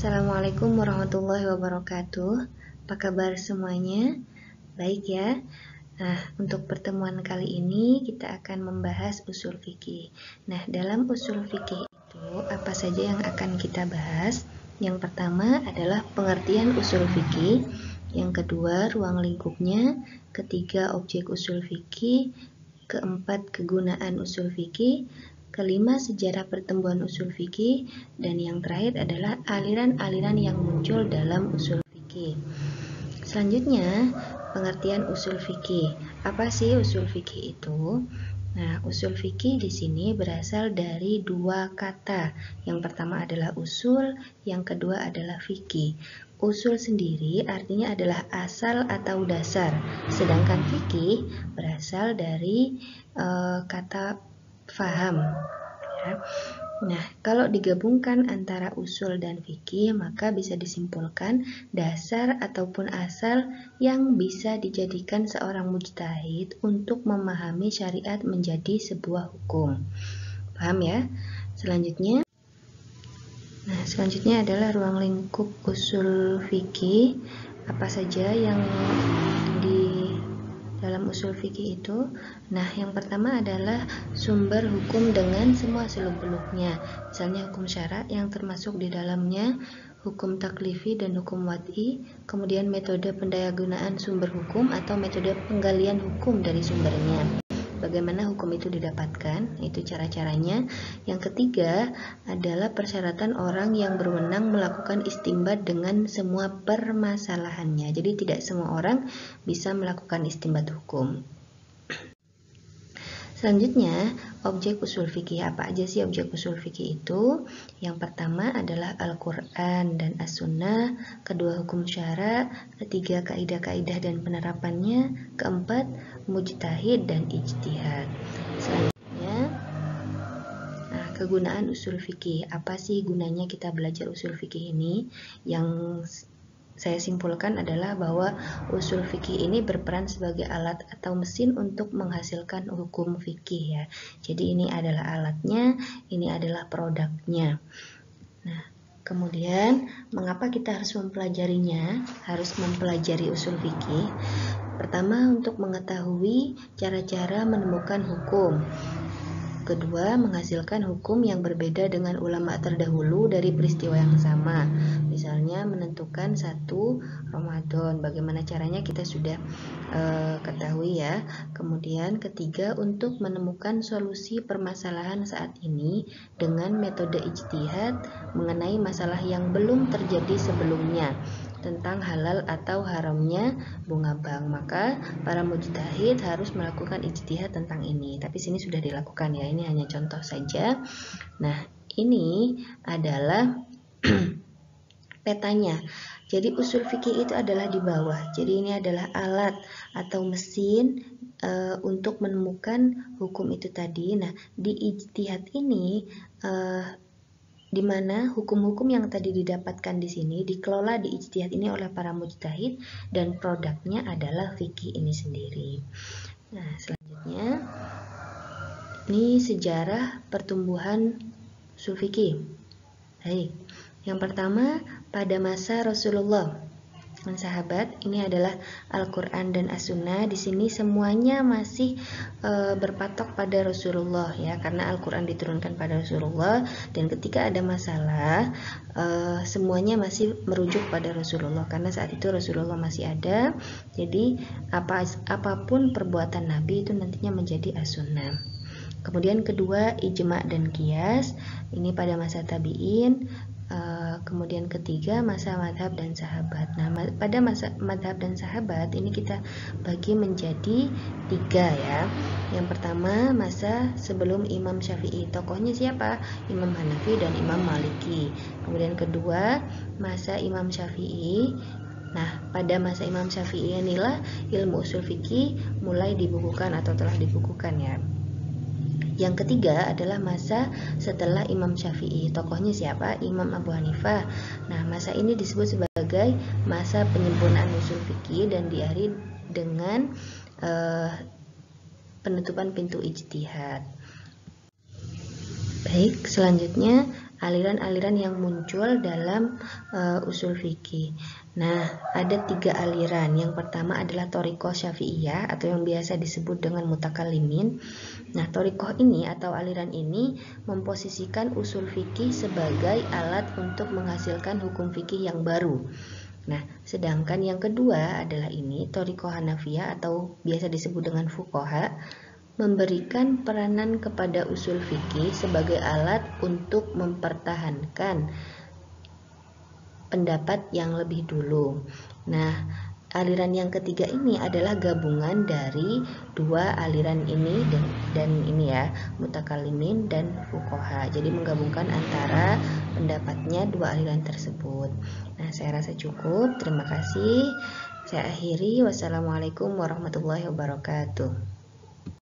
Assalamualaikum warahmatullahi wabarakatuh. Apa kabar semuanya? Baik ya. Nah, untuk pertemuan kali ini kita akan membahas usul fikih. Nah, dalam usul fikih itu apa saja yang akan kita bahas? Yang pertama adalah pengertian usul fikih, yang kedua ruang lingkupnya, ketiga objek usul fikih, keempat kegunaan usul fikih, kelima sejarah pertumbuhan usul fikih, dan yang terakhir adalah aliran-aliran yang muncul dalam usul fikih. Selanjutnya, pengertian usul fikih. Apa sih usul fikih itu? Nah, usul fikih di sini berasal dari dua kata. Yang pertama adalah usul, yang kedua adalah fikih. Usul sendiri artinya adalah asal atau dasar, sedangkan fikih berasal dari kata faham. Ya. Nah, kalau digabungkan antara usul dan fikih, maka bisa disimpulkan dasar ataupun asal yang bisa dijadikan seorang mujtahid untuk memahami syariat menjadi sebuah hukum. Paham ya? Selanjutnya adalah ruang lingkup usul fikih. Apa saja yang di dalam usul fikih itu? Nah, yang pertama adalah sumber hukum dengan semua seluk-beluknya. Misalnya hukum syara yang termasuk di dalamnya hukum taklifi dan hukum wad'i, kemudian metode pendayagunaan sumber hukum atau metode penggalian hukum dari sumbernya. Bagaimana hukum itu didapatkan? Itu cara-caranya. Yang ketiga adalah persyaratan orang yang berwenang melakukan istimbat dengan semua permasalahannya. Jadi tidak semua orang bisa melakukan istimbat hukum. Selanjutnya, objek usul fikih. Apa aja sih objek usul fikih itu? Yang pertama adalah Al-Quran dan As-Sunnah, kedua hukum syara, ketiga kaidah-kaidah dan penerapannya, keempat mujtahid dan ijtihad. Selanjutnya, kegunaan usul fikih. Apa sih gunanya kita belajar usul fikih ini? Yang saya simpulkan adalah bahwa usul fikih ini berperan sebagai alat atau mesin untuk menghasilkan hukum fikih ya. Jadi ini adalah alatnya, ini adalah produknya. Nah, kemudian mengapa kita harus mempelajarinya? Harus mempelajari usul fikih. Pertama, untuk mengetahui cara-cara menemukan hukum. Kedua, menghasilkan hukum yang berbeda dengan ulama terdahulu dari peristiwa yang sama. Misalnya menentukan 1 Ramadan. Bagaimana caranya kita sudah ketahui ya. Kemudian ketiga, untuk menemukan solusi permasalahan saat ini dengan metode ijtihad mengenai masalah yang belum terjadi sebelumnya tentang halal atau haramnya bunga bank. Maka para mujtahid harus melakukan ijtihad tentang ini. Tapi sini sudah dilakukan ya. Ini hanya contoh saja. Nah, ini adalah petanya. Jadi usul fikih itu adalah di bawah. Jadi ini adalah alat atau mesin untuk menemukan hukum itu tadi. Nah, di ijtihad ini di mana hukum-hukum yang tadi didapatkan di sini dikelola di ijtihad ini oleh para mujtahid dan produknya adalah fikih ini sendiri. Nah, selanjutnya ini sejarah pertumbuhan usul fikih. Baik. Yang pertama, pada masa Rasulullah dan sahabat, ini adalah Al-Quran dan As-Sunnah. Di sini semuanya masih berpatok pada Rasulullah ya, karena Al-Quran diturunkan pada Rasulullah, dan ketika ada masalah semuanya masih merujuk pada Rasulullah karena saat itu Rasulullah masih ada. Jadi apapun perbuatan Nabi itu nantinya menjadi As-Sunnah. Kemudian kedua, ijma' dan qiyas. Ini pada masa tabi'in. Kemudian ketiga, masa madhab dan sahabat. Nah, pada masa madhab dan sahabat ini kita bagi menjadi 3 ya. Yang pertama, masa sebelum Imam Syafi'i. Tokohnya siapa? Imam Hanafi dan Imam Maliki. Kemudian kedua, masa Imam Syafi'i. Nah, pada masa Imam Syafi'i inilah ilmu usul fikih mulai dibukukan atau telah dibukukan ya. Yang ketiga adalah masa setelah Imam Syafi'i. Tokohnya siapa? Imam Abu Hanifah. Nah, masa ini disebut sebagai masa penyempurnaan usul fikih dan diakhiri dengan penutupan pintu ijtihad. Baik, selanjutnya aliran-aliran yang muncul dalam usul fikih. Nah, ada 3 aliran. Yang pertama adalah thariqah Syafi'iyah atau yang biasa disebut dengan mutakallimin. Nah, thariqah ini atau aliran ini memposisikan usul fikih sebagai alat untuk menghasilkan hukum fikih yang baru. Nah, sedangkan yang kedua adalah ini thariqah Hanafiyah atau biasa disebut dengan fuqaha, memberikan peranan kepada usul fikih sebagai alat untuk mempertahankan pendapat yang lebih dulu. Nah, aliran yang ketiga ini adalah gabungan dari 2 aliran ini dan ini ya, mutakallimin dan fuqaha. Jadi menggabungkan antara pendapatnya 2 aliran tersebut. Nah, saya rasa cukup. Terima kasih. Saya akhiri. Wassalamualaikum warahmatullahi wabarakatuh.